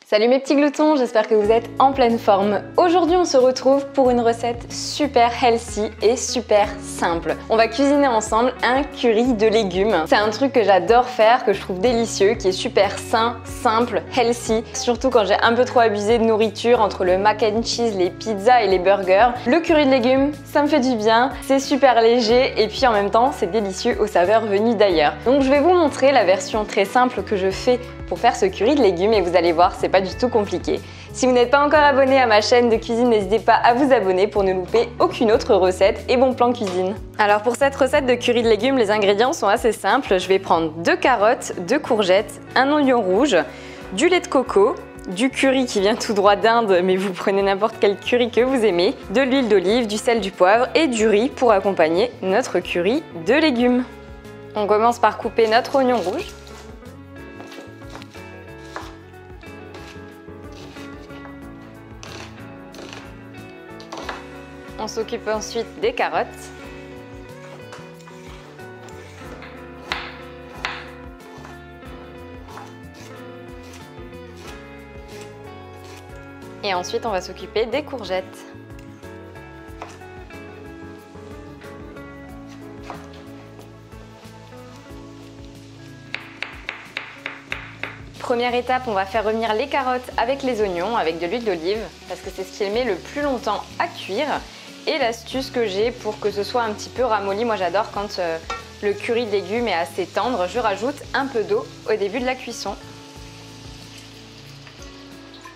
Salut mes petits gloutons, j'espère que vous êtes en pleine forme. Aujourd'hui on se retrouve pour une recette super healthy et super simple. On va cuisiner ensemble un curry de légumes. C'est un truc que j'adore faire, que je trouve délicieux, qui est super sain, simple, healthy. Surtout quand j'ai un peu trop abusé de nourriture entre le mac and cheese, les pizzas et les burgers. Le curry de légumes, ça me fait du bien, c'est super léger et puis en même temps c'est délicieux aux saveurs venues d'ailleurs. Donc je vais vous montrer la version très simple que je fais pour faire ce curry de légumes et vous allez voir, c'est pas du tout compliqué. Si vous n'êtes pas encore abonné à ma chaîne de cuisine, n'hésitez pas à vous abonner pour ne louper aucune autre recette et bon plan cuisine. Alors pour cette recette de curry de légumes, les ingrédients sont assez simples. Je vais prendre 2 carottes, 2 courgettes, un oignon rouge, du lait de coco, du curry qui vient tout droit d'Inde, mais vous prenez n'importe quel curry que vous aimez, de l'huile d'olive, du sel, du poivre et du riz pour accompagner notre curry de légumes. On commence par couper notre oignon rouge. On s'occupe ensuite des carottes. Et ensuite, on va s'occuper des courgettes. Première étape, on va faire revenir les carottes avec les oignons, avec de l'huile d'olive, parce que c'est ce qui les met le plus longtemps à cuire. Et l'astuce que j'ai pour que ce soit un petit peu ramolli, moi j'adore quand le curry de légumes est assez tendre, je rajoute un peu d'eau au début de la cuisson.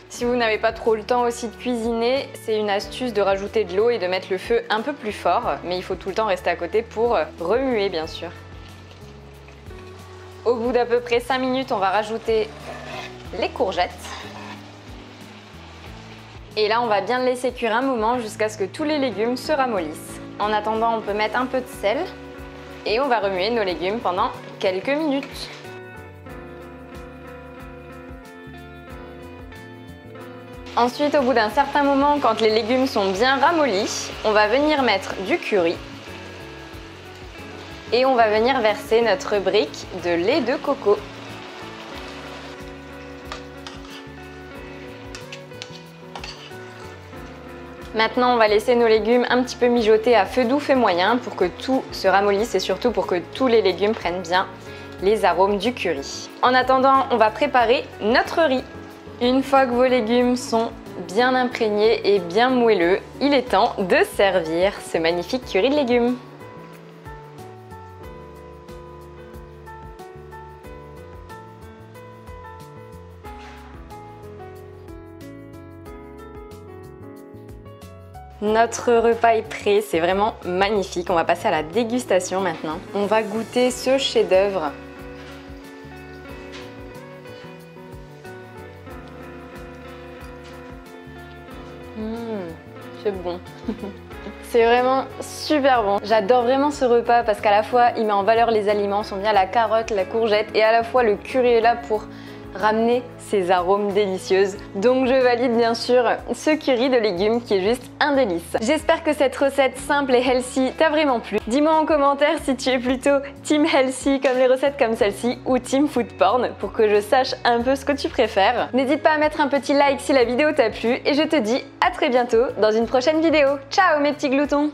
Si vous n'avez pas trop le temps aussi de cuisiner, c'est une astuce de rajouter de l'eau et de mettre le feu un peu plus fort, mais il faut tout le temps rester à côté pour remuer bien sûr. Au bout d'à peu près 5 minutes, on va rajouter les courgettes. Et là, on va bien le laisser cuire un moment jusqu'à ce que tous les légumes se ramollissent. En attendant, on peut mettre un peu de sel et on va remuer nos légumes pendant quelques minutes. Ensuite, au bout d'un certain moment, quand les légumes sont bien ramollis, on va venir mettre du curry et on va venir verser notre brique de lait de coco. Maintenant, on va laisser nos légumes un petit peu mijoter à feu doux, feu moyen pour que tout se ramollisse et surtout pour que tous les légumes prennent bien les arômes du curry. En attendant, on va préparer notre riz. Une fois que vos légumes sont bien imprégnés et bien moelleux, il est temps de servir ce magnifique curry de légumes. Notre repas est prêt, c'est vraiment magnifique. On va passer à la dégustation maintenant. On va goûter ce chef-d'œuvre. C'est bon. C'est vraiment super bon. J'adore vraiment ce repas parce qu'à la fois il met en valeur les aliments, sont bien la carotte, la courgette et à la fois le curry est là pour ramener ces arômes délicieux. Donc je valide bien sûr ce curry de légumes qui est juste un délice. J'espère que cette recette simple et healthy t'a vraiment plu. Dis-moi en commentaire si tu es plutôt team healthy comme les recettes comme celle-ci ou team food porn pour que je sache un peu ce que tu préfères. N'hésite pas à mettre un petit like si la vidéo t'a plu et je te dis à très bientôt dans une prochaine vidéo. Ciao mes petits gloutons!